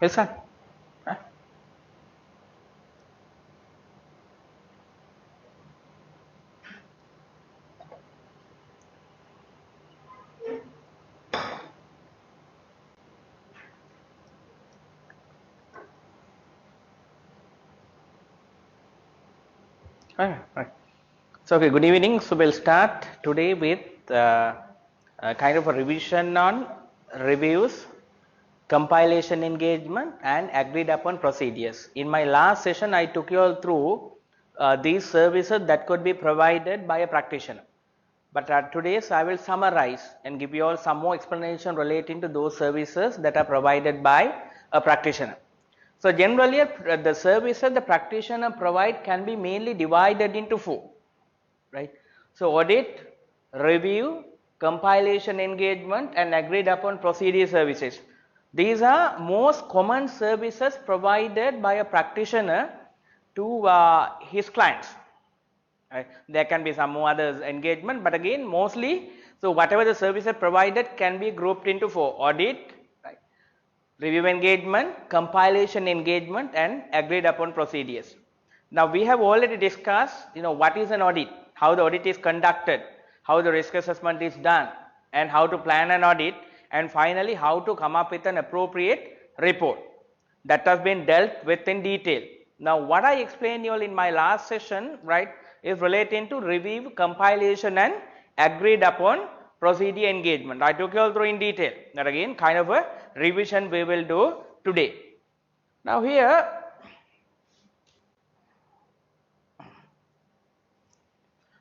Wilson? Huh? Right. So, okay, good evening. So, we'll start today with kind of a revision on reviews, compilation engagement, and agreed upon procedures. In my last session, I took you all through these services that could be provided by a practitioner. But today's I will summarize and give you all some more explanation relating to those services that are provided by a practitioner. So, generally the services the practitioner provide can be mainly divided into four, right. So, audit, review, compilation engagement and agreed upon procedure services. These are most common services provided by a practitioner to his clients. Right. There can be some more others engagement, but again mostly, so whatever the services provided can be grouped into four: audit, right, review engagement, compilation engagement and agreed upon procedures. Now, we have already discussed what is an audit, how the audit is conducted, how the risk assessment is done and how to plan an audit, and finally how to come up with an appropriate report. That has been dealt with in detail. Now, what I explained you all in my last session, right, is relating to review, compilation and agreed upon procedure engagement. I took you all through in detail. That again kind of a revision we will do today. Now, here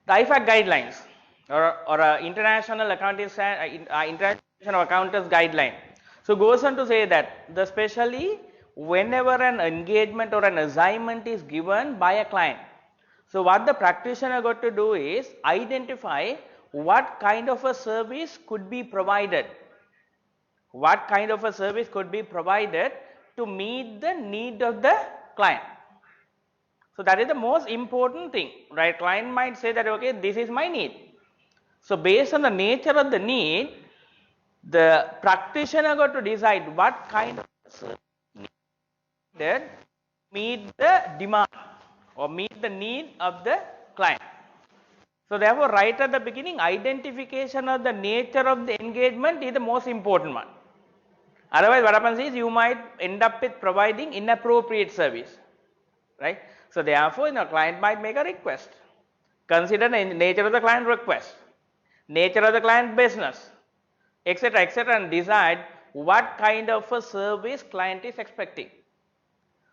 the IFAC guidelines or international accounting international accountants guideline. So, goes on to say that especially whenever an engagement or an assignment is given by a client. So, what the practitioner got to do is identify what kind of a service could be provided, what kind of a service could be provided to meet the need of the client. So, that is the most important thing, right. Client might say that okay, this is my need. So, based on the nature of the need, the practitioner got to decide what kind of service needed meet the demand or meet the need of the client. So, therefore, right at the beginning identification of the nature of the engagement is the most important one. Otherwise, what happens is you might end up with providing inappropriate service, right. So, therefore, client might make a request. Consider the nature of the client request, nature of the client business, etc., and decide what kind of a service client is expecting.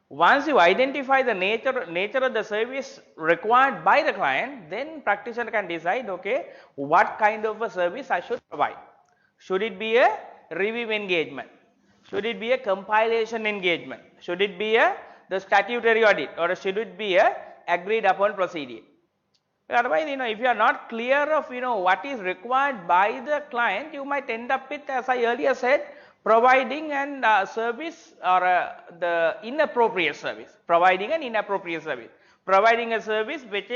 Once you identify the nature of the service required by the client, then practitioner can decide okay, what kind of a service I should provide. Should it be a review engagement? Should it be a compilation engagement? Should it be the statutory audit, or should it be a agreed upon procedure? Otherwise, if you are not clear of what is required by the client, you might end up with, as I earlier said, providing an service or the inappropriate service, providing an inappropriate service, providing a service which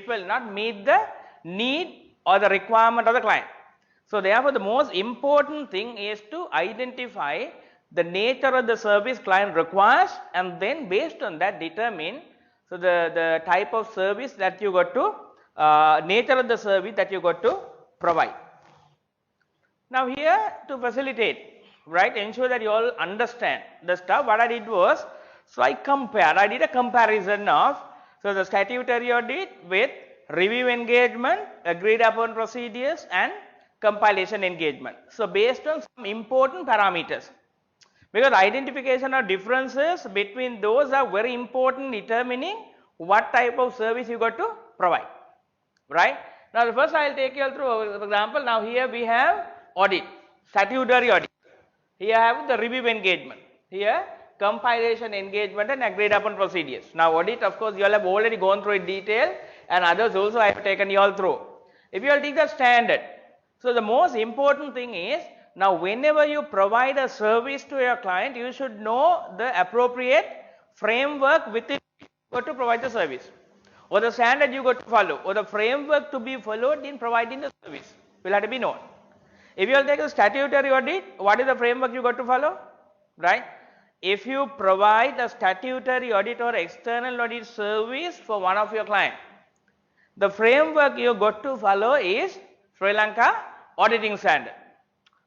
will not meet the need or the requirement of the client. So, therefore, the most important thing is to identify the nature of the service client requires, and then based on that determine so the type of service that you got to nature of the service that you got to provide. Now, here to facilitate, right, ensure that you all understand the stuff, what I did was, so I did a comparison of the statutory audit with review engagement, agreed upon procedures and compilation engagement. So, based on some important parameters, because identification of differences between those are very important determining what type of service you got to provide, right. Now, first I will take you through, for example, now here we have audit, statutory audit, here I have the review engagement, here compilation engagement and agreed upon procedures. Now, audit of course you all have already gone through in detail, and others also I have taken you all through. If you all take the standard, so the most important thing is, now whenever you provide a service to your client, you should know the appropriate framework within you got to provide the service, or the standard you got to follow, or the framework to be followed in providing the service will have to be known. If you will take a statutory audit, what is the framework you got to follow, right? if you provide a statutory audit or external audit service for one of your clients, the framework you got to follow is Sri Lanka auditing standard.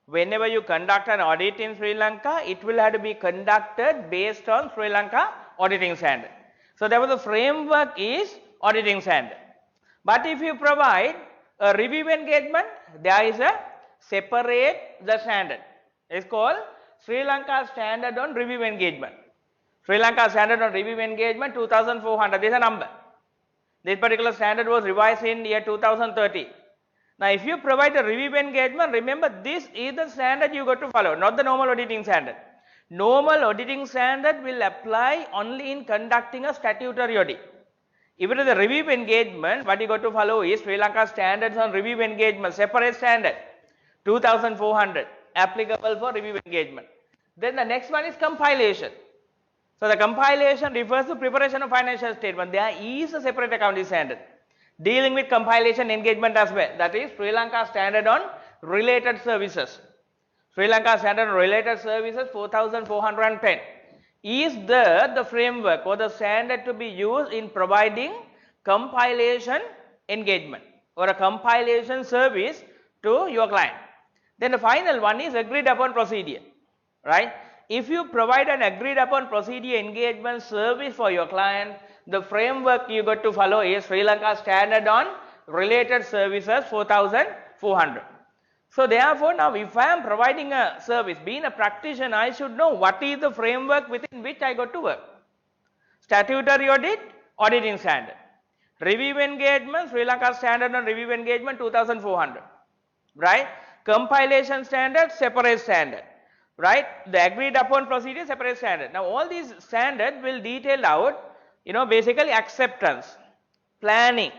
Whenever you conduct an audit in Sri Lanka, it will have to be conducted based on Sri Lanka auditing standard. So therefore the framework is auditing standard. But if you provide a review engagement, there is a separate the standard. It's called Sri Lanka standard on review engagement. Sri Lanka standard on review engagement 2400. This is a number. This particular standard was revised in year 2030. Now, if you provide a review engagement, remember this is the standard you got to follow, not the normal auditing standard. Normal auditing standard will apply only in conducting a statutory audit. If it is a review engagement, what you got to follow is Sri Lanka standards on review engagement, separate standard, 2400, applicable for review engagement. Then the next one is compilation. So the compilation refers to preparation of financial statement. There is a separate accounting standard dealing with compilation engagement as well. That is Sri Lanka standard on related services. Sri Lanka standard on related services 4410 is the framework or the standard to be used in providing compilation engagement or a compilation service to your client. Then the final one is agreed upon procedure, right? If you provide an agreed upon procedure engagement service for your client, the framework you got to follow is Sri Lanka standard on related services 4400. So therefore now if I am providing a service, being a practitioner, I should know what is the framework within which I got to work. Statutory audit, auditing standard. Review engagement, Sri Lanka standard on review engagement 2400, right? Compilation standard, separate standard, right? The agreed upon procedure, separate standard. Now all these standards will detail out, basically acceptance, planning,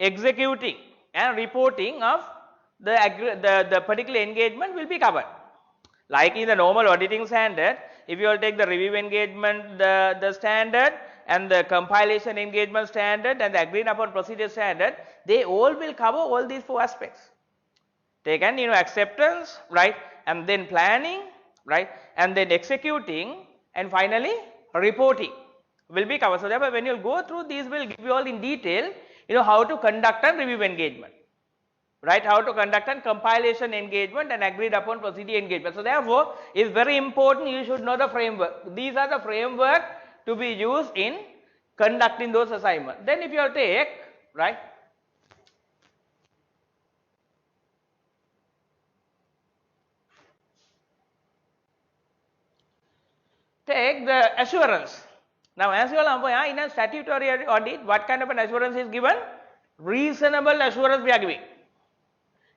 executing and reporting of the particular engagement will be covered. Like in the normal auditing standard, if you will take the review engagement, the standard and the compilation engagement standard and the agreed upon procedure standard, they all will cover all these four aspects. Taken, acceptance, right, and then planning, right, and then executing and finally reporting will be covered. So therefore when you go through these, will give you all in detail, how to conduct a review engagement, right, how to conduct a compilation engagement and agreed upon procedure engagement. So therefore it's very important you should know the framework. These are the framework to be used in conducting those assignments. Then if you take, right, take the assurance. Now as you all know, in a statutory audit, what kind of an assurance is given? Reasonable assurance we are giving.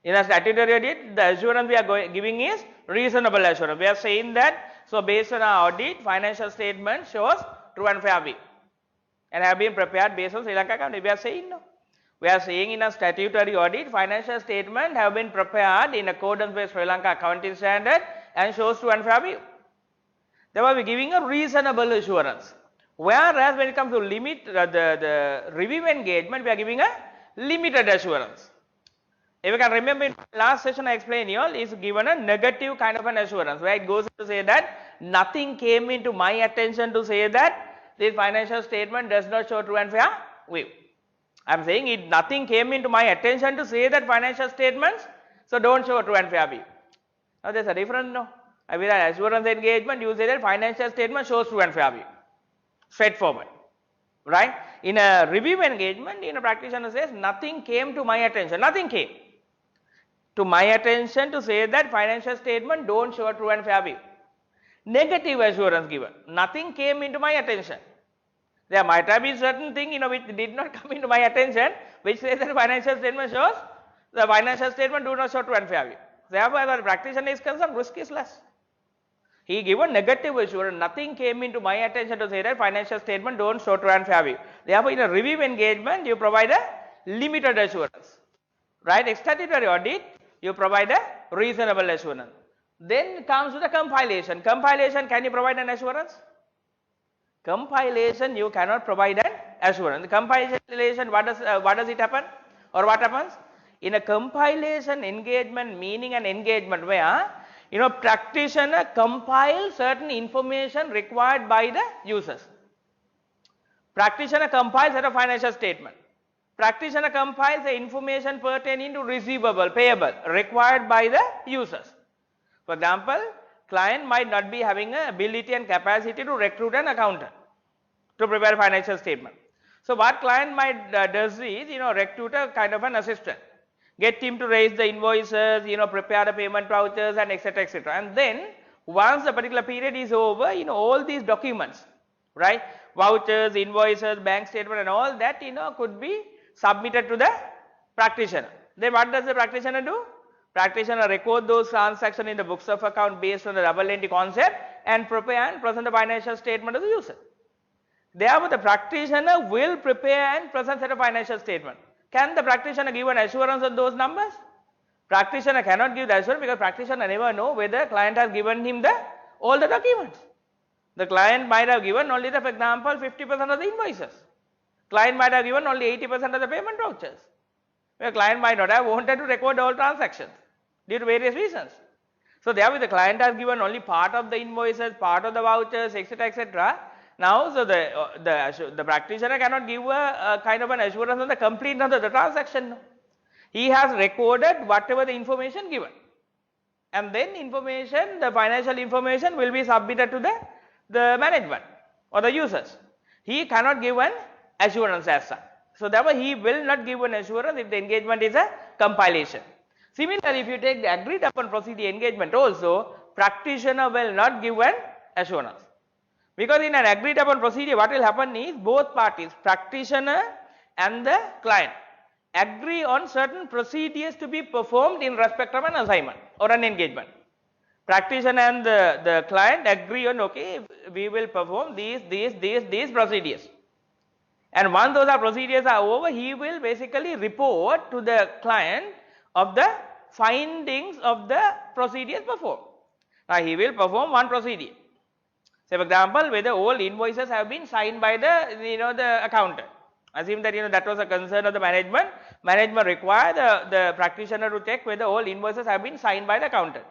In a statutory audit, the assurance we are giving is reasonable assurance. We are saying that, so based on our audit, financial statement shows true and fair view and have been prepared based on Sri Lanka accounting. We are saying no. We are saying in a statutory audit, financial statement have been prepared in accordance with Sri Lanka accounting standard and shows true and fair view. Therefore, we are giving a reasonable assurance. Whereas when it comes to the review engagement, we are giving a limited assurance. If you can remember in last session I explained you all, is given a negative kind of an assurance, where it goes to say that nothing came into my attention to say that this financial statement does not show true and fair view. I am saying nothing came into my attention to say that financial statements so don't show true and fair view. Now there is a difference, no? With an assurance engagement, you say that financial statement shows true and fair view. Straightforward, right? In a review engagement, practitioner says nothing came to my attention. Nothing came to my attention to say that financial statement don't show true and fair view. Negative assurance given. Nothing came into my attention. There might have been certain thing which did not come into my attention, which says that financial statement shows the financial statement do not show true and fair view. Therefore, as a practitioner is concerned, risk is less. He given negative assurance, nothing came into my attention to say that financial statement don't show true and fair view. Therefore, in a review engagement, you provide a limited assurance, right? Statutory audit, you provide a reasonable assurance. Then comes to the compilation. Compilation, can you provide an assurance? Compilation, you cannot provide an assurance. The compilation, what does it happen? Or what happens? In a compilation engagement, meaning an engagement where practitioner compiles certain information required by the users. Practitioner compiles set of financial statement. Practitioner compiles the information pertaining to receivable, payable required by the users. For example, client might not be having a ability and capacity to recruit an accountant to prepare a financial statement. So what client might does is, recruit a kind of an assistant, get him to raise the invoices, prepare the payment vouchers and etc. etc. And then once the particular period is over, all these documents, right, vouchers, invoices, bank statement and all that, could be submitted to the practitioner. Then what does the practitioner do? Practitioner record those transactions in the books of account based on the double entry concept and prepare and present the financial statement to the user. Therefore, the practitioner will prepare and present set of financial statement. Can the practitioner give an assurance on those numbers? Practitioner cannot give the assurance because practitioner never know whether client has given him all the documents. The client might have given only for example, 50% of the invoices. Client might have given only 80% of the payment vouchers. Where client might not have wanted to record all transactions due to various reasons. So therefore, the client has given only part of the invoices, part of the vouchers, etc. etc. Now, so the practitioner cannot give a kind of an assurance on the completeness of the transaction. He has recorded whatever the information given, and then the financial information will be submitted to the management or the users. He cannot give an assurance as such. So therefore, he will not give an assurance if the engagement is a compilation. Similarly, if you take the agreed upon procedure engagement also, practitioner will not give an assurance. Because in an agreed upon procedure, what will happen is both parties, practitioner and the client, agree on certain procedures to be performed in respect of an assignment or an engagement. Practitioner and the client agree on, okay, we will perform these procedures. And once those procedures are over, he will basically report to the client of the findings of the procedures performed. Now, he will perform one procedure. Say for example, whether all invoices have been signed by the accountant. Assume that that was a concern of the management. Management require the practitioner to check whether all invoices have been signed by the accountant.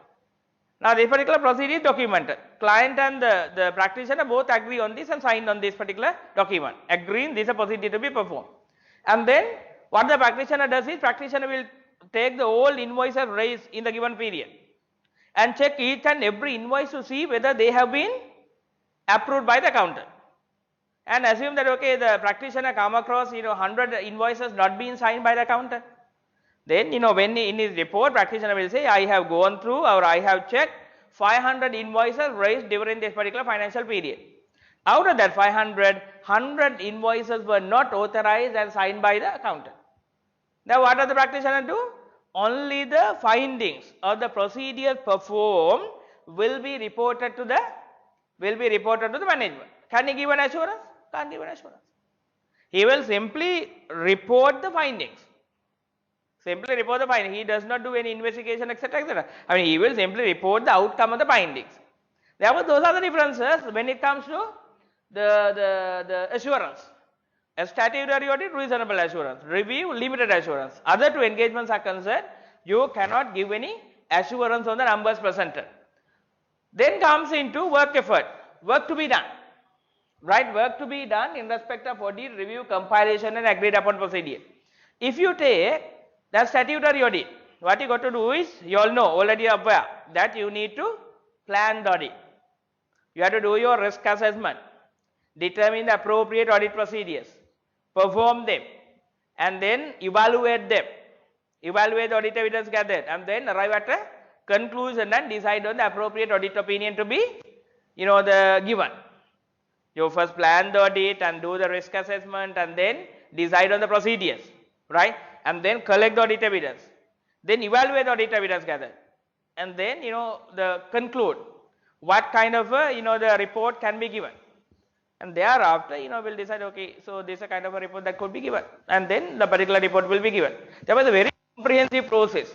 Now, this particular procedure is documented. Client and the practitioner both agree on this and sign on this particular document, agreeing this is a procedure to be performed. And then what the practitioner does is, practitioner will take the all invoices raised in the given period and check each and every invoice to see whether they have been approved by the accountant. And assume that, okay, the practitioner come across 100 invoices not being signed by the accountant. Then when in his report, practitioner will say, I have gone through or I have checked 500 invoices raised during this particular financial period. Out of that 500, 100 invoices were not authorized and signed by the accountant. Now what does the practitioner do? Only the findings of the procedures performed will be reported to the management. Can he give an assurance? Can't give an assurance. He will simply report the findings. Simply report the findings. He does not do any investigation, etc. etc. I mean, he will simply report the outcome of the findings. Therefore, those are the differences when it comes to the assurance. A statutory audit, reasonable assurance. Review, limited assurance. Other two engagements are concerned, you cannot give any assurance on the numbers presented. Then comes into work effort, work to be done. Right, work to be done in respect of audit, review, compilation and agreed upon procedure. If you take the statutory audit, what you got to do is, you all know, already aware that you need to plan the audit. You have to do your risk assessment, determine the appropriate audit procedures, perform them, and then evaluate them. Evaluate the audit evidence gathered, and then arrive at a conclusion and decide on the appropriate audit opinion to be, given. You first plan the audit and do the risk assessment and then decide on the procedures, right? And then collect the audit evidence. Then evaluate the audit evidence gathered. And then, conclude what kind of, the report can be given. And thereafter, we'll decide, okay, so this is a kind of a report that could be given. And then the particular report will be given. That was a very comprehensive process.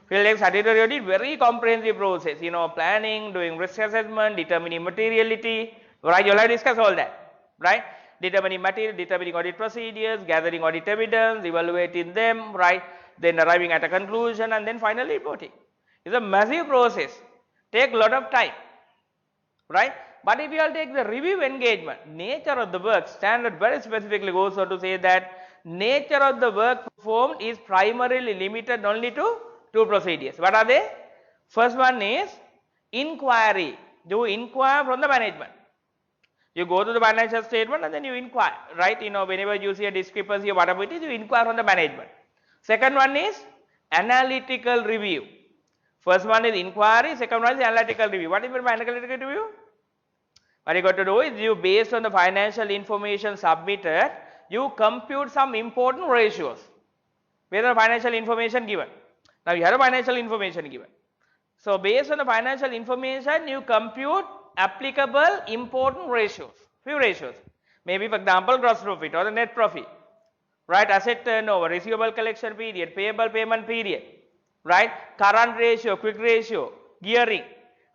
We'll take statutory audit, very comprehensive process, planning, doing risk assessment, determining materiality. Right, you'll have to discuss all that, right? Determining material, determining audit procedures, gathering audit evidence, evaluating them, right? Then arriving at a conclusion and then finally reporting. It's a massive process. take a lot of time, right? But if you will take the review engagement, nature of the work, standard very specifically goes on to say that nature of the work performed is primarily limited only to two procedures. What are they? First one is inquiry. You inquire from the management. You go to the financial statement and then you inquire, right? Whenever you see a discrepancy or whatever it is, you inquire from the management. Second one is analytical review. First one is inquiry, second one is analytical review. What is meant by analytical review? What you got to do is you, based on the financial information submitted, you compute some important ratios based on the financial information given. Now you have a financial information given. So based on the financial information, you compute applicable important ratios, few ratios. Maybe for example, gross profit or the net profit, right? Asset turnover, receivable collection period, payable payment period, right? Current ratio, quick ratio, gearing,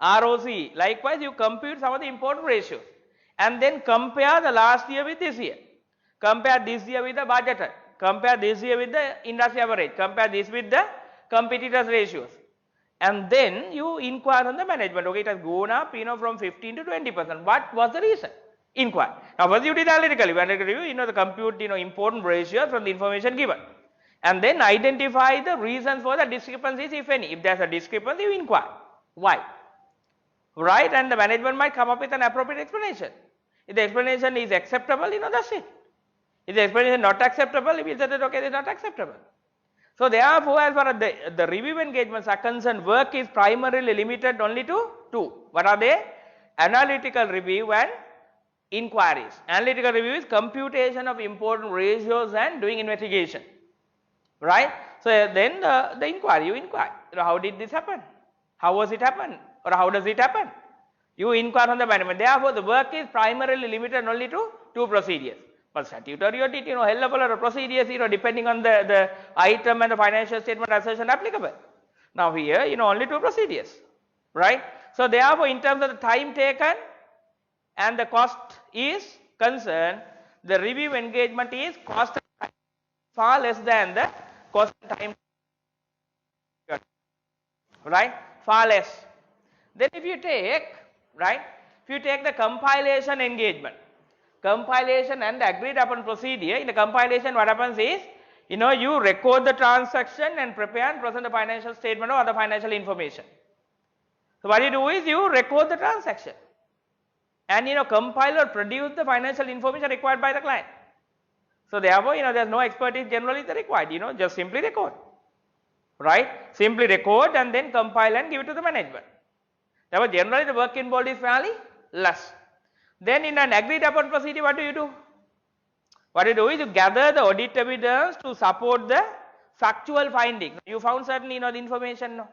ROC. Likewise, you compute some of the important ratios and then compare the last year with this year. Compare this year with the budgeted. Compare this year with the industry average. Compare this with the competitors ratios. And then you inquire on the management. Okay, it has gone up, from 15 to 20%. What was the reason? Inquire. Now, first you did analytically. The compute, important ratios from the information given. And then identify the reasons for the discrepancies, if any. If there's a discrepancy, you inquire. Why? Right? And the management might come up with an appropriate explanation. If the explanation is acceptable, that's it. If the explanation is not acceptable, if you say that, okay, it's not acceptable. So therefore, as far as the review engagements are concerned, work is primarily limited only to two. What are they? Analytical review and inquiries. Analytical review is computation of important ratios and doing investigation. Right? So then the inquiry, you inquire. How did this happen? How was it happen? Or how does it happen? You inquire on the management. Therefore, the work is primarily limited only to two procedures. But statutory audit, hell of a lot of procedures, depending on the item and the financial statement assertion applicable. Now here, only two procedures, right? So therefore, in terms of the time taken and the cost is concerned, the review engagement is cost and time far less than the cost and time, right? Far less. Then if you take, right? If you take the compilation engagement, compilation and the agreed upon procedure, in the compilation what happens is, you record the transaction and prepare and present the financial statement or other financial information. So what you do is you record the transaction and compile or produce the financial information required by the client. So therefore, there's no expertise generally required, just simply record, right? Simply record and then compile and give it to the management. Therefore, generally the work involved is fairly less. Then in an agreed upon procedure, what do? What you do is you gather the audit evidence to support the factual findings. You found certainly the information. No?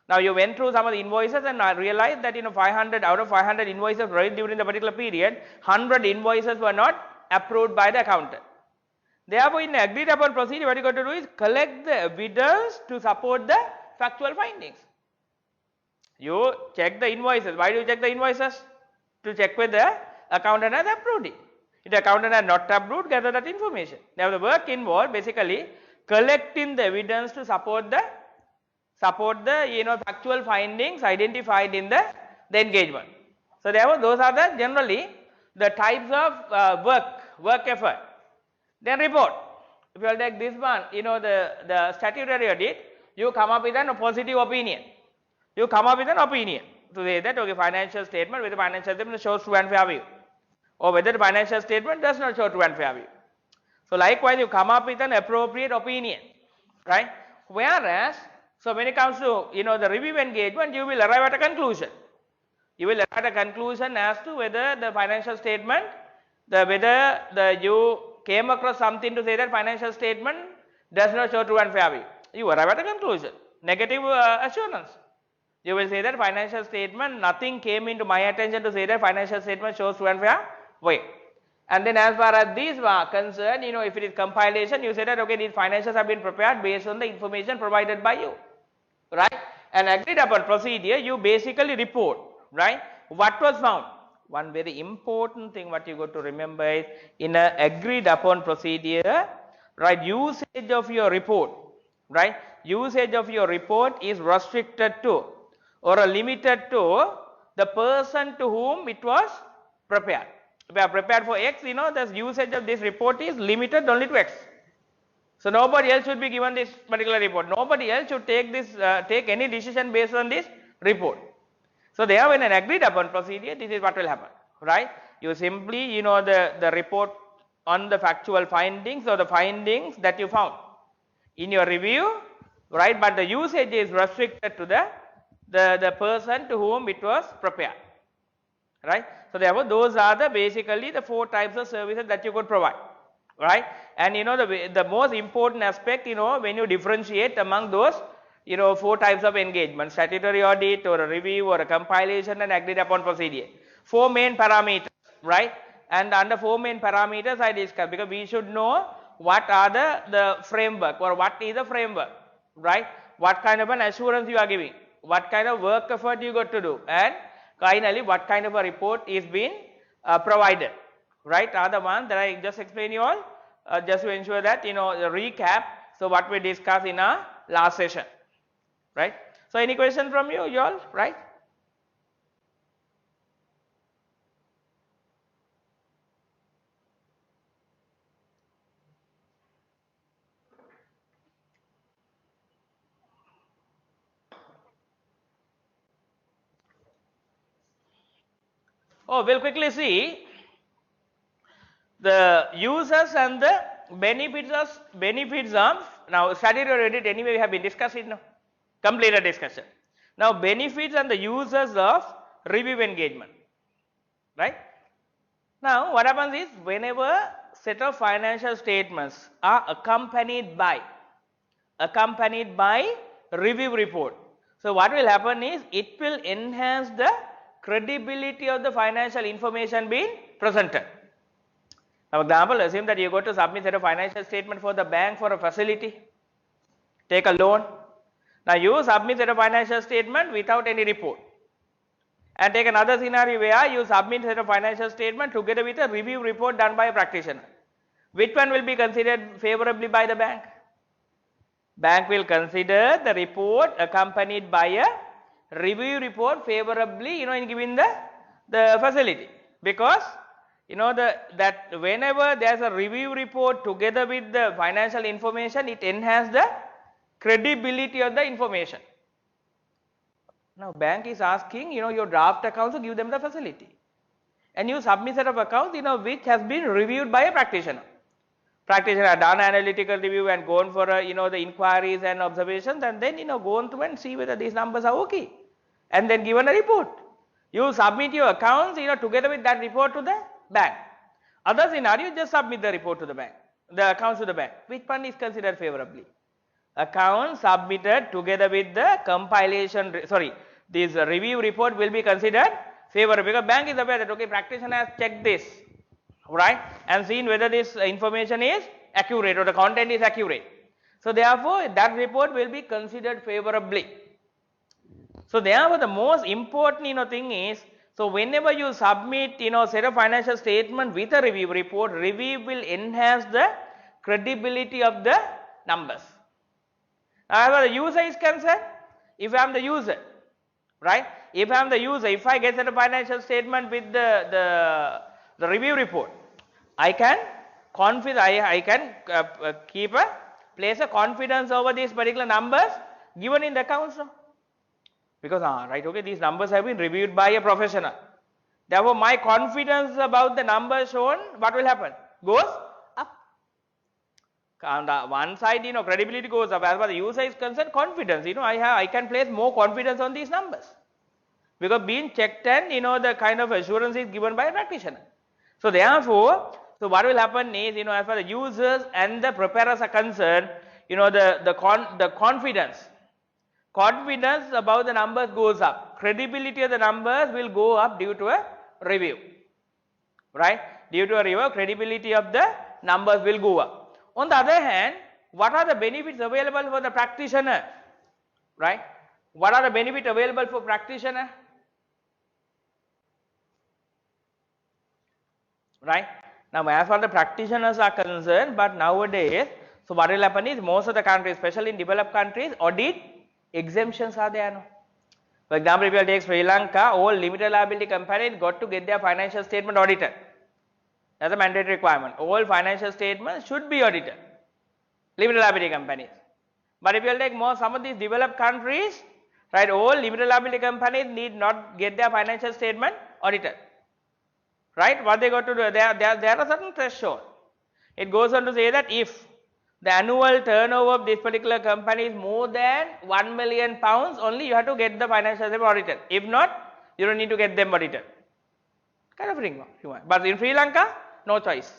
Now you went through some of the invoices and realized that 500 out of 500 invoices raised during the particular period, 100 invoices were not approved by the accountant. Therefore, in agreed upon procedure, what you got to do is collect the evidence to support the factual findings. You check the invoices. Why do you check the invoices? To check whether the accountant has approved it. If the accountant has not approved, gather that information. Now the work involved basically collecting the evidence to support the factual findings identified in the engagement. So therefore those are the generally the types of work effort. Then report. If you will take this one, the statutory audit, you come up with a positive opinion. You come up with an opinion to say that, okay, financial statement, whether financial statement shows true and fair view or whether the financial statement does not show true and fair view. So likewise, you come up with an appropriate opinion, right? Whereas, so when it comes to, the review engagement, you will arrive at a conclusion. You will arrive at a conclusion as to whether the financial statement, you came across something to say that financial statement does not show true and fair view. You arrive at a conclusion, negative assurance. You will say that financial statement, nothing came into my attention to say that financial statement shows true and fair way. And then as far as these were concerned, if it is compilation, you say that, okay, these financials have been prepared based on the information provided by you, right? And agreed upon procedure, you basically report, right? What was found? One very important thing what you got to remember is, in an agreed upon procedure, right, usage of your report, right? Usage of your report is restricted to or limited to the person to whom it was prepared. If I are prepared for X, the usage of this report is limited only to X. So nobody else should be given this particular report. Nobody else should take any decision based on this report. So there, when an agreed upon procedure, this is what will happen, right? You simply, the report on the factual findings or the findings that you found in your review, right? But the usage is restricted to the person to whom it was prepared, right? So therefore, those are basically the 4 types of services that you could provide, right? And the most important aspect, when you differentiate among those 4 types of engagement: statutory audit, or a review, or a compilation, and agreed upon procedure. 4 main parameters, right? And under 4 main parameters I discussed, because we should know what are the framework, or what is the framework, right? What kind of an assurance you are giving, what kind of work effort you got to do, and finally what kind of a report is being provided, right? Are the ones that I just explained you all, just to ensure that the recap, so what we discussed in our last session, right? So any question from you all, right? Oh, we'll quickly see the users and the benefits of now statutory audit. Anyway, we have been discussing now, completed discussion. Now benefits and the users of review engagement, right? Now what happens is, whenever set of financial statements are accompanied by review report, so what will happen is, it will enhance the credibility of the financial information being presented. Now example, assume that you go to submit a financial statement for the bank for a facility, take a loan. Now you submit a financial statement without any report, and take another scenario where you submit a financial statement together with a review report done by a practitioner. Which one will be considered favorably by the bank? Bank will consider the report accompanied by a review report favorably, in giving the facility, because that whenever there is a review report together with the financial information, it enhances the credibility of the information. Now bank is asking, your draft accounts to give them the facility, and you submit set of accounts, which has been reviewed by a practitioner. Practitioner have done analytical review and gone for the inquiries and observations, and then gone through and see whether these numbers are okay, and then given a report. You submit your accounts together with that report to the bank. Other scenario, just submit the report to the bank, the accounts to the bank. Which one is considered favorably? Accounts submitted together with the compilation, this review report will be considered favorable, because bank is aware that, okay, practitioner has checked this, right, and seen whether this information is accurate or the content is accurate. So therefore that report will be considered favorably. So therefore the most important thing is, so whenever you submit set of financial statement with a review report, review will enhance the credibility of the numbers. As far as the user is concerned, if I am the user, right, if I am the user, if I get a financial statement with the review report, I can place a confidence over these particular numbers given in the accounts, no? Because right, okay, these numbers have been reviewed by a professional. Therefore my confidence about the numbers shown, what will happen? Goes up. On the one side, credibility goes up. As far as the user is concerned, confidence, I can place more confidence on these numbers, because being checked and the kind of assurance is given by a practitioner. So therefore, so what will happen is, as far as the users and the preparers are concerned, the confidence about the numbers goes up. Credibility of the numbers will go up due to a review, right? Due to a review, credibility of the numbers will go up. On the other hand, what are the benefits available for the practitioner, right? What are the benefits available for practitioner, right? Now as far as the practitioners are concerned, but nowadays, so what will happen is, most of the countries, especially in developed countries, audit exemptions are there, no? For example, if you take Sri Lanka, all limited liability companies got to get their financial statement audited. That's a mandatory requirement. All financial statements should be audited. Limited liability companies. But if you take some of these developed countries, right, all limited liability companies need not get their financial statement audited. Right? What they got to do? There are a certain threshold. It goes on to say that if the annual turnover of this particular company is more than £1 million, only you have to get the financial statement audited. If not, you don't need to get them audited. Kind of thing. But in Sri Lanka, no choice.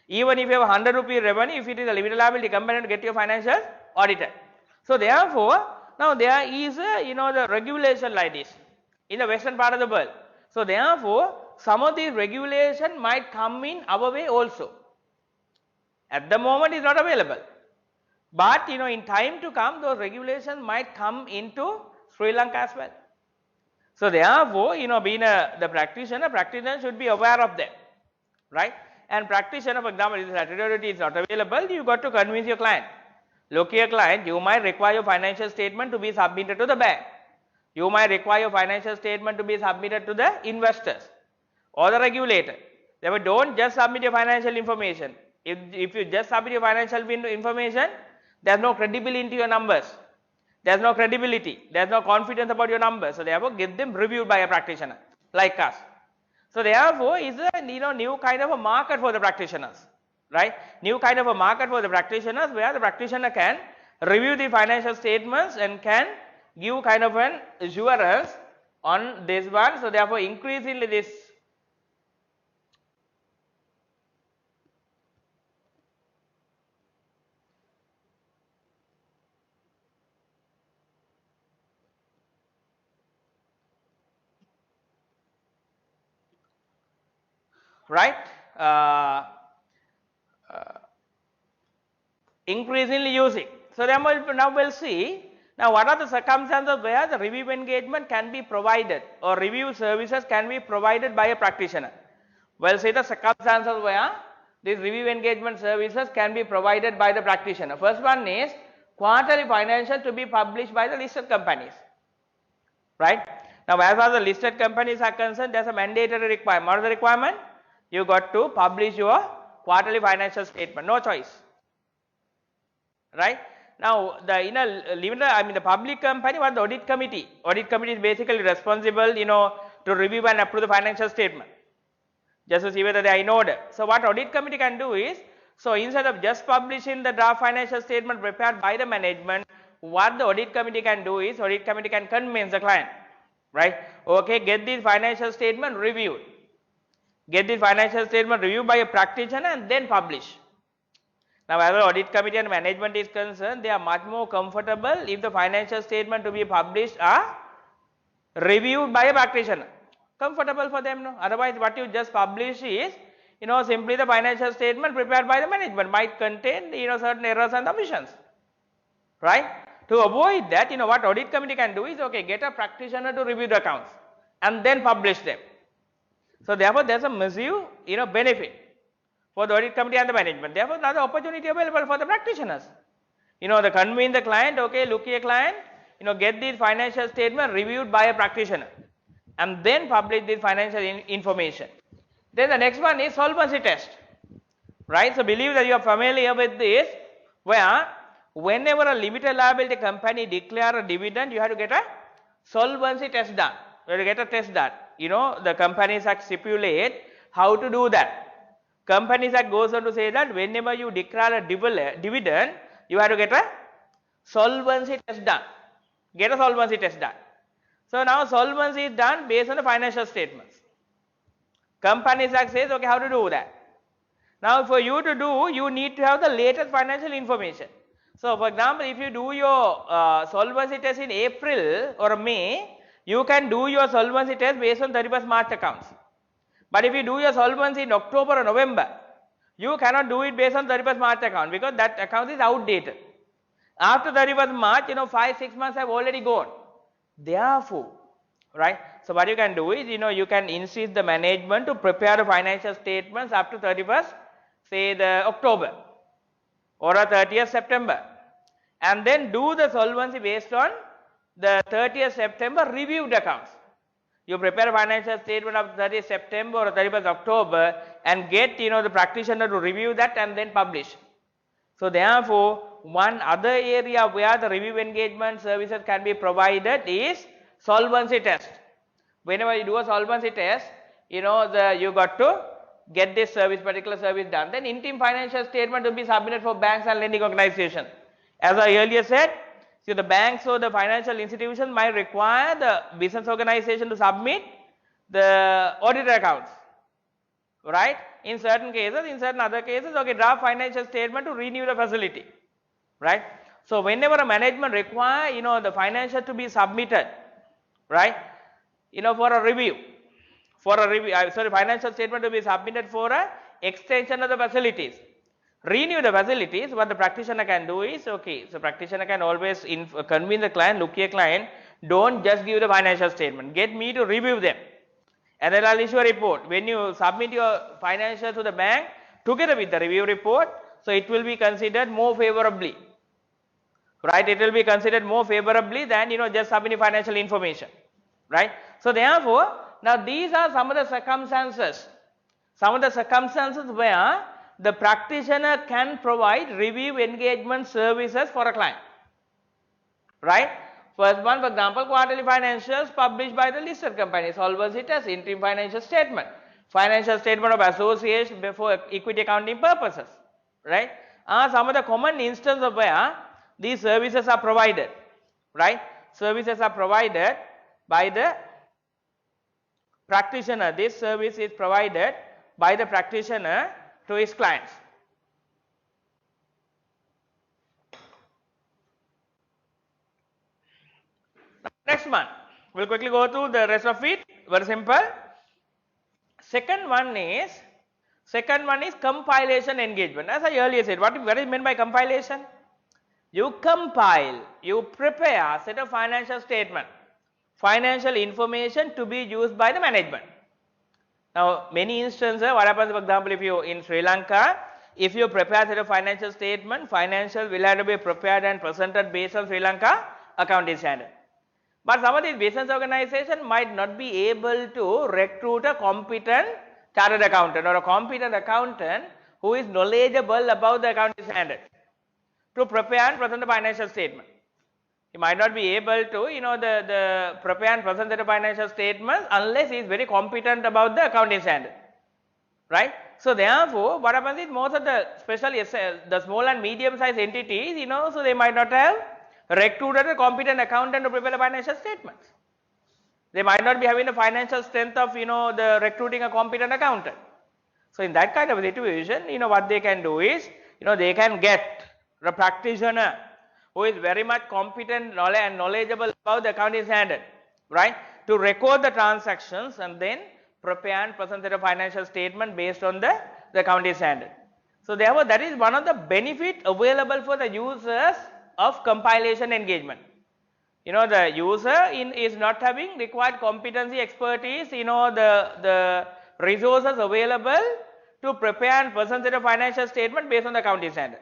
Even if you have 100 rupee revenue, if it is a limited liability company, to get your financial audited. So therefore, now there is a, the regulation like this in the western part of the world. So therefore, some of these regulation might come in our way also. At the moment, it's not available. But in time to come, those regulations might come into Sri Lanka as well. So therefore, being the practitioner should be aware of them, right? And practitioner, for example, if statutory is not available, you got to convince your client. Look here, client, you might require your financial statement to be submitted to the bank. You might require your financial statement to be submitted to the investors or the regulator. Therefore, don't just submit your financial information. If you just submit your financial information, there is no credibility into your numbers. There is no credibility. There is no confidence about your numbers. So therefore, get them reviewed by a practitioner like us. So therefore, is a new kind of a market for the practitioners, right? New kind of a market for the practitioners where the practitioner can review the financial statements and can give kind of an assurance on this one. So therefore, increasingly this right, increasingly using. So now we'll see now what are the circumstances where the review engagement can be provided or review services can be provided by a practitioner. We'll see the circumstances where these review engagement services can be provided by the practitioner. First one is quarterly financial to be published by the listed companies, right? Now as far as the listed companies are concerned, there's a mandatory requirement. What is the requirement? You got to publish your quarterly financial statement, no choice, right? Now the public company, what the audit committee? Audit committee is basically responsible, to review and approve the financial statement, just to see whether they are in order. So what audit committee can do is, so instead of just publishing the draft financial statement prepared by the management, what the audit committee can do is, audit committee can convince the client, right? Okay, get this financial statement reviewed. Get the financial statement reviewed by a practitioner and then publish. Now, as the audit committee and management is concerned, they are much more comfortable if the financial statement to be published are reviewed by a practitioner. Comfortable for them, no? Otherwise, what you just publish is, simply the financial statement prepared by the management might contain, certain errors and omissions, right? To avoid that, what audit committee can do is, okay, get a practitioner to review the accounts and then publish them. So therefore, there is a massive, benefit for the audit committee and the management. Therefore, another opportunity available for the practitioners. The convince the client, okay, look here client, get this financial statement reviewed by a practitioner and then publish this financial information. Then the next one is solvency test, right? So believe that you are familiar with this, where whenever a limited liability company declare a dividend, you have to get a solvency test done. You have to get a test done. The Companies Act stipulate how to do that. Companies Act goes on to say that whenever you declare a dividend, you have to get a solvency test done. Get a solvency test done. So now solvency is done based on the financial statements. Companies Act says, okay, how to do that? Now for you to do, you need to have the latest financial information. So for example, if you do your solvency test in April or May, you can do your solvency test based on 31st March accounts. But if you do your solvency in October or November, you cannot do it based on 31st March account because that account is outdated. After 31st March, 5-6 months have already gone. Therefore, right? So what you can do is, you can insist the management to prepare the financial statements up to 31st, say the October or a 30th September, and then do the solvency based on the 30th September reviewed accounts. You prepare a financial statement of 30th September or 31st October and get the practitioner to review that and then publish. So therefore, one other area where the review engagement services can be provided is solvency test. Whenever you do a solvency test, you got to get this particular service done. Then interim financial statement will be submitted for banks and lending organizations. As I earlier said, so the banks or the financial institutions might require the business organization to submit the audited accounts, right? In certain cases, in certain other cases, okay, draft financial statement to renew the facility, right? So whenever a management require, the financial to be submitted, right? For a review, financial statement to be submitted for a extension of the facilities. Renew the facilities, what the practitioner can do is, okay, so practitioner can always convince the client, look here client, don't just give the financial statement, get me to review them. And then I'll issue a report. When you submit your financials to the bank, together with the review report, so it will be considered more favorably, right? It will be considered more favorably than, just submitting financial information, right? So therefore, now these are some of the circumstances where the practitioner can provide review engagement services for a client, right? First one, for example, quarterly financials published by the listed company, solvency test, interim financial statement of association before equity accounting purposes, right? Are some of the common instances of where these services are provided, right? Services are provided by the practitioner. This service is provided by the practitioner to his clients. Next one, we'll quickly go through the rest of it. Very simple. Second one is compilation engagement. As I earlier said, what is meant by compilation? You compile, you prepare a set of financial statement, financial information to be used by the management. Now, many instances, what happens, for example, if you in Sri Lanka, if you prepare a set of financial statement, financial will have to be prepared and presented based on Sri Lanka accounting standard. But some of these business organizations might not be able to recruit a competent chartered accountant or a competent accountant who is knowledgeable about the accounting standard to prepare and present the financial statement. He might not be able to, the prepare and present the financial statements unless he is very competent about the accounting standard, right? So therefore, what happens is most of the, especially the small and medium sized entities, so they might not have recruited a competent accountant to prepare the financial statements. They might not be having the financial strength of, the recruiting a competent accountant. So in that kind of a situation, what they can do is, they can get a practitioner who is very much competent and knowledgeable about the accounting standard, right, to record the transactions and then prepare and present the financial statement based on the accounting standard. So therefore, that is one of the benefits available for the users of compilation engagement. The user is not having required competency, expertise, the resources available to prepare and present the financial statement based on the accounting standard.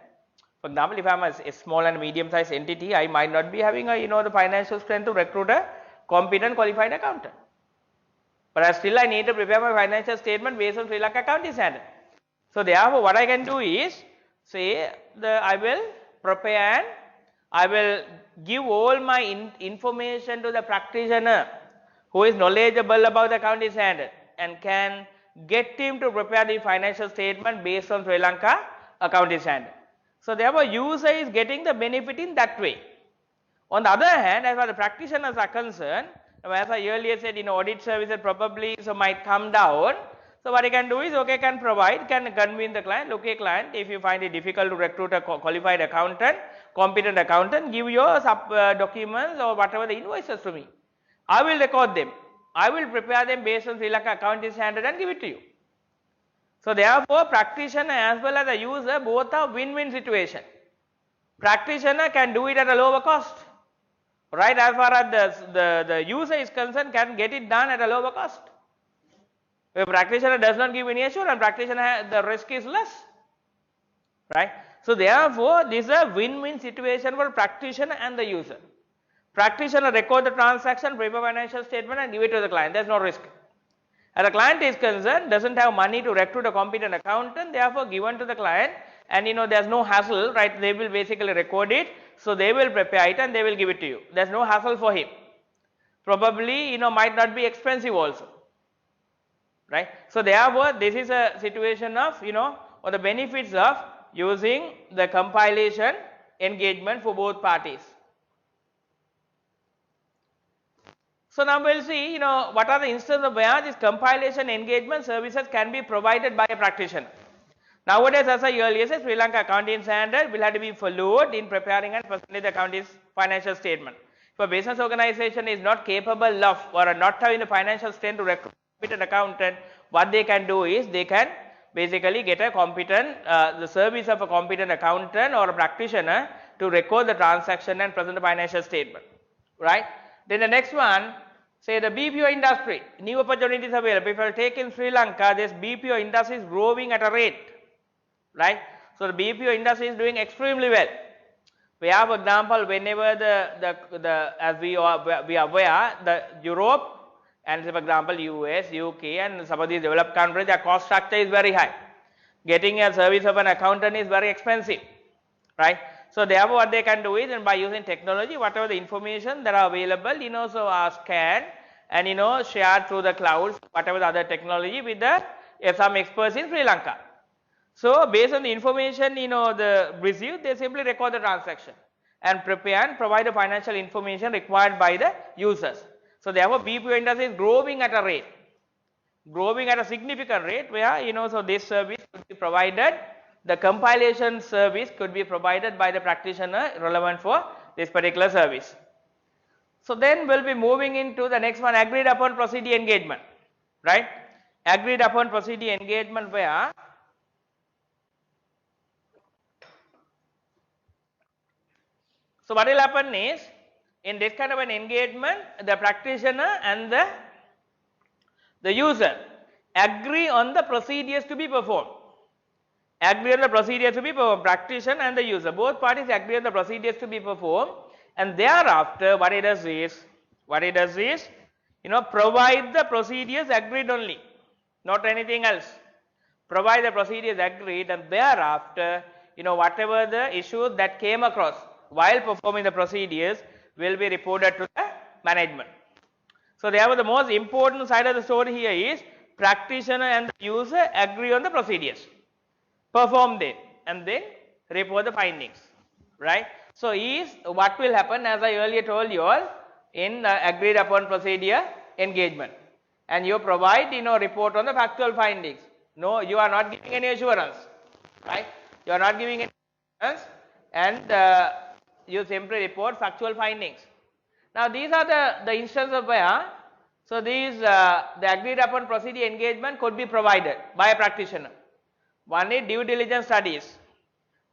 For example, if I am a small and medium sized entity, I might not be having a, the financial strength to recruit a competent qualified accountant. But still I need to prepare my financial statement based on Sri Lanka accounting standard. So therefore, what I can do is, say, I will prepare and I will give all my information to the practitioner who is knowledgeable about the accounting standard and can get him to prepare the financial statement based on Sri Lanka accounting standard. So therefore, user is getting the benefit in that way. On the other hand, as far as the practitioners are concerned, as I earlier said, audit services probably might come down. So what he can do is, okay, can convince the client, okay client, if you find it difficult to recruit a qualified accountant, competent accountant, give your documents or whatever the invoices to me. I will record them. I will prepare them based on Sri Lanka accounting standard and give it to you. So therefore, practitioner as well as the user both are win-win situation. Practitioner can do it at a lower cost, right? As far as the user is concerned, can get it done at a lower cost. If practitioner does not give any assurance, practitioner the risk is less, right? So therefore, this is a win-win situation for practitioner and the user. Practitioner record the transaction, prepare financial statement and give it to the client. There is no risk. And the client is concerned, doesn't have money to recruit a competent accountant, therefore given to the client, and there's no hassle, right? They will basically record it, so they will prepare it and they will give it to you. There's no hassle for him. Probably, might not be expensive also, right? So therefore, this is a situation of, or the benefits of using the compilation engagement for both parties. So now we will see, what are the instances of where this compilation engagement services can be provided by a practitioner. Nowadays, as I earlier said, Sri Lanka accounting standard will have to be followed in preparing and presenting the accounting financial statement. If a business organization is not capable of or not having the financial strength to recruit a competent accountant, what they can do is they can basically get a competent, the service of a competent accountant or a practitioner to record the transaction and present the financial statement, right? Then the next one, say the BPO industry, new opportunities available. If you take in Sri Lanka, this BPO industry is growing at a rate, right? So the BPO industry is doing extremely well. We have, for example, whenever as we are aware, the Europe and for example US, UK and some of these developed countries, their cost structure is very high. Getting a service of an accountant is very expensive, right? So therefore what they can do is, and by using technology, whatever the information that are available, so are scanned and shared through the clouds, whatever the other technology with the some experts in Sri Lanka. So based on the information the received, they simply record the transaction and prepare and provide the financial information required by the users. So therefore BPO industry is growing at a rate, growing at a significant rate where so this service could be provided, the compilation service could be provided by the practitioner relevant for this particular service. So then we'll be moving into the next one, agreed upon procedure engagement, right? Agreed upon procedure engagement where so what will happen is, in this kind of an engagement, the practitioner and the user agree on the procedures to be performed. Agree on the procedures to be performed. Practitioner and the user, both parties agree on the procedures to be performed, and thereafter what it does is, provide the procedures agreed only, not anything else. Provide the procedures agreed, and thereafter, whatever the issues that came across while performing the procedures will be reported to the management. So therefore the most important side of the story here is practitioner and the user agree on the procedures, perform them and then report the findings, right? So is what will happen, as I earlier told you all, in agreed upon procedure engagement, and you provide report on the factual findings. No, you are not giving any assurance, right? You are not giving any assurance, and you simply report factual findings. Now these are the instances of where, so these the agreed upon procedure engagement could be provided by a practitioner. One is due diligence studies.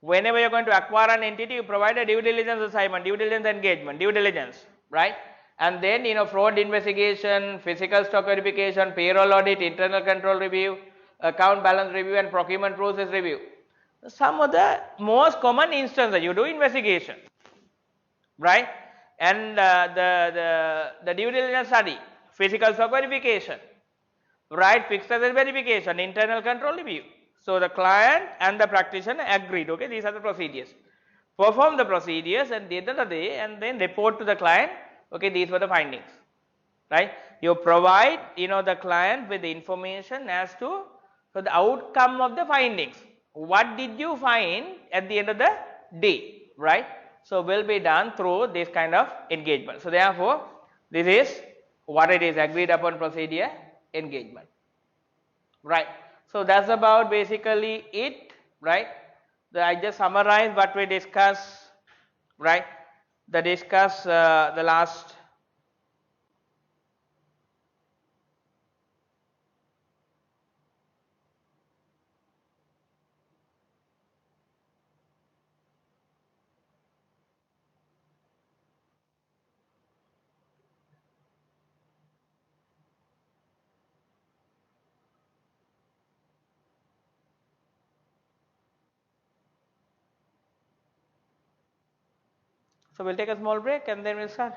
Whenever you are going to acquire an entity, you provide a due diligence assignment, due diligence engagement, due diligence, right? And then fraud investigation, physical stock verification, payroll audit, internal control review, account balance review and procurement process review. Some of the most common instances, you do investigation, right? And the due diligence study, physical stock verification, right? Fixed asset verification, internal control review. So the client and the practitioner agreed, okay, these are the procedures. Perform the procedures and the end of the day, and then report to the client, okay, these were the findings, right? You provide, the client with the information as to the outcome of the findings. What did you find at the end of the day, right? So will be done through this kind of engagement. So therefore, this is what it is, agreed upon procedure engagement, right? So that's about basically it, right? I just summarized what we discussed, right? The last. So we'll take a small break and then we'll start.